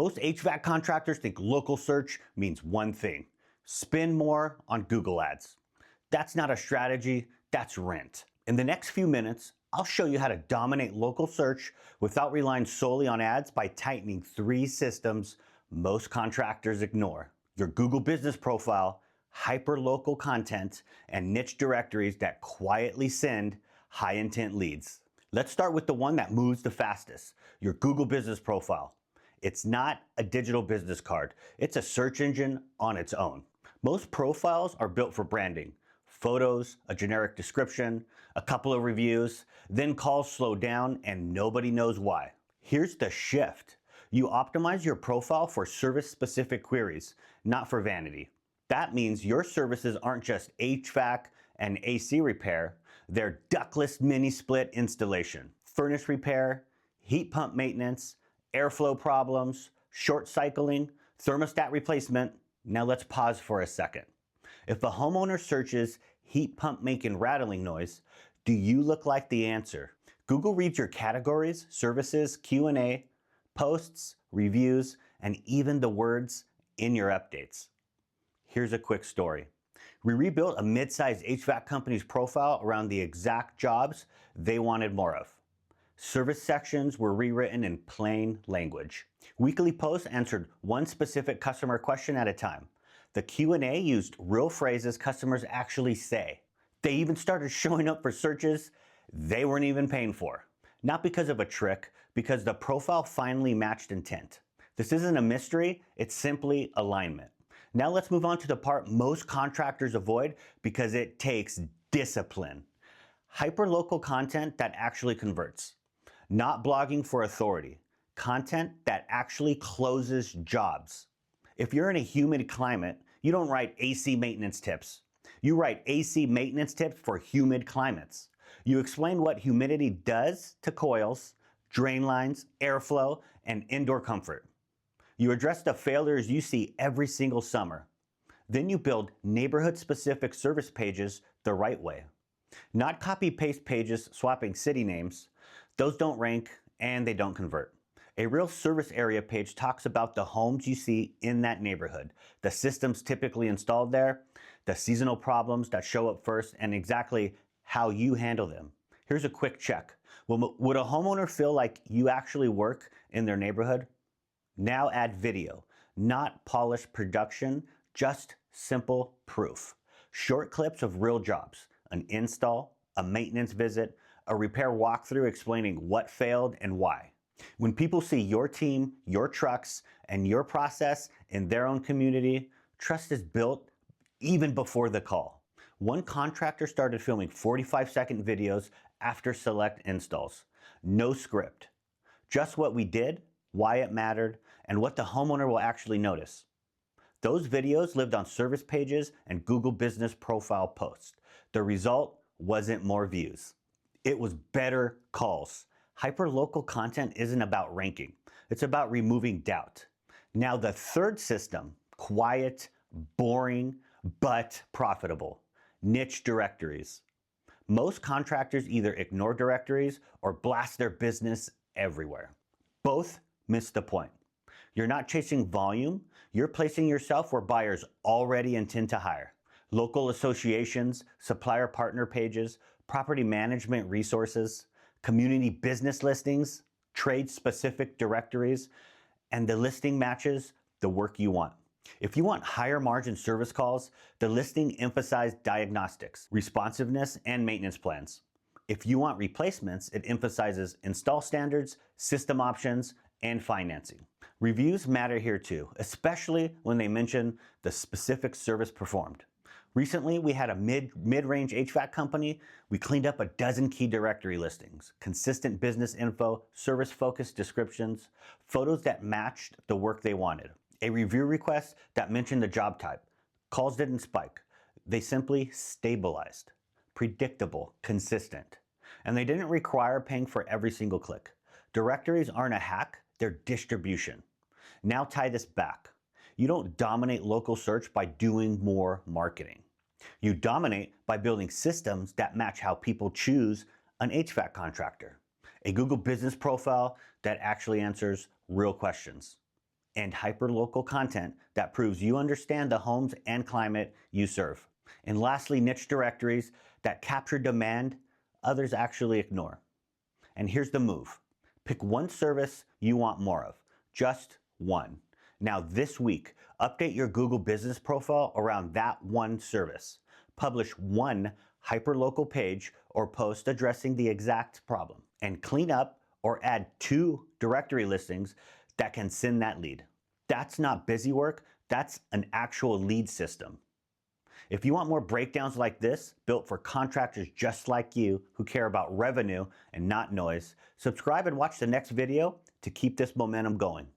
Most HVAC contractors think local search means one thing: spend more on Google ads. That's not a strategy, that's rent. In the next few minutes, I'll show you how to dominate local search without relying solely on ads by tightening 3 systems most contractors ignore: your Google business profile, hyper-local content, and niche directories that quietly send high-intent leads. Let's start with the one that moves the fastest: your Google business profile. It's not a digital business card. It's a search engine on its own. Most profiles are built for branding: photos, a generic description, a couple of reviews, then calls slow down and nobody knows why. Here's the shift. You optimize your profile for service-specific queries, not for vanity. That means your services aren't just HVAC and AC repair, they're ductless mini split installation, furnace repair, heat pump maintenance, airflow problems, short cycling, thermostat replacement. Now let's pause for a second. If a homeowner searches heat pump making rattling noise, do you look like the answer? Google reads your categories, services, Q&A, posts, reviews, and even the words in your updates. Here's a quick story. We rebuilt a mid-sized HVAC company's profile around the exact jobs they wanted more of. Service sections were rewritten in plain language. Weekly posts answered one specific customer question at a time. The Q&A used real phrases customers actually say. They even started showing up for searches they weren't even paying for. Not because of a trick, because the profile finally matched intent. This isn't a mystery, it's simply alignment. Now let's move on to the part most contractors avoid because it takes discipline. Hyperlocal content that actually converts. Not blogging for authority. Content that actually closes jobs. If you're in a humid climate, you don't write AC maintenance tips. You write AC maintenance tips for humid climates. You explain what humidity does to coils, drain lines, airflow, and indoor comfort. You address the failures you see every single summer. Then you build neighborhood-specific service pages the right way. Not copy-paste pages swapping city names. Those don't rank and they don't convert. A real service area page talks about the homes you see in that neighborhood, the systems typically installed there, the seasonal problems that show up first, and exactly how you handle them. Here's a quick check. Would a homeowner feel like you actually work in their neighborhood? Now add video, not polished production, just simple proof. Short clips of real jobs, an install, a maintenance visit, a repair walkthrough explaining what failed and why. When people see your team, your trucks, and your process in their own community, trust is built even before the call. One contractor started filming 45-second videos after select installs. No script. Just what we did, why it mattered, and what the homeowner will actually notice. Those videos lived on service pages and Google Business Profile posts. The result wasn't more views. It was better calls. Hyperlocal content isn't about ranking. It's about removing doubt. Now the third system: quiet, boring, but profitable. Niche directories. Most contractors either ignore directories or blast their business everywhere. Both miss the point. You're not chasing volume, you're placing yourself where buyers already intend to hire. Local associations, supplier partner pages, property management resources, community business listings, trade-specific directories, and the listing matches the work you want. If you want higher margin service calls, the listing emphasized diagnostics, responsiveness, and maintenance plans. If you want replacements, it emphasizes install standards, system options, and financing. Reviews matter here too, especially when they mention the specific service performed. Recently, we had a mid-range HVAC company. We cleaned up a dozen key directory listings, consistent business info, service-focused descriptions, photos that matched the work they wanted, a review request that mentioned the job type. Calls didn't spike. They simply stabilized. Predictable, consistent. And they didn't require paying for every single click. Directories aren't a hack, they're distribution. Now tie this back. You don't dominate local search by doing more marketing. You dominate by building systems that match how people choose an HVAC contractor. A Google business profile that actually answers real questions. and hyperlocal content that proves you understand the homes and climate you serve. And lastly, niche directories that capture demand others actually ignore. And here's the move. Pick one service you want more of, just one. Now this week, update your Google business profile around that one service. Publish one hyperlocal page or post addressing the exact problem, and clean up or add 2 directory listings that can send that lead. That's not busy work, that's an actual lead system. If you want more breakdowns like this, built for contractors just like you who care about revenue and not noise, subscribe and watch the next video to keep this momentum going.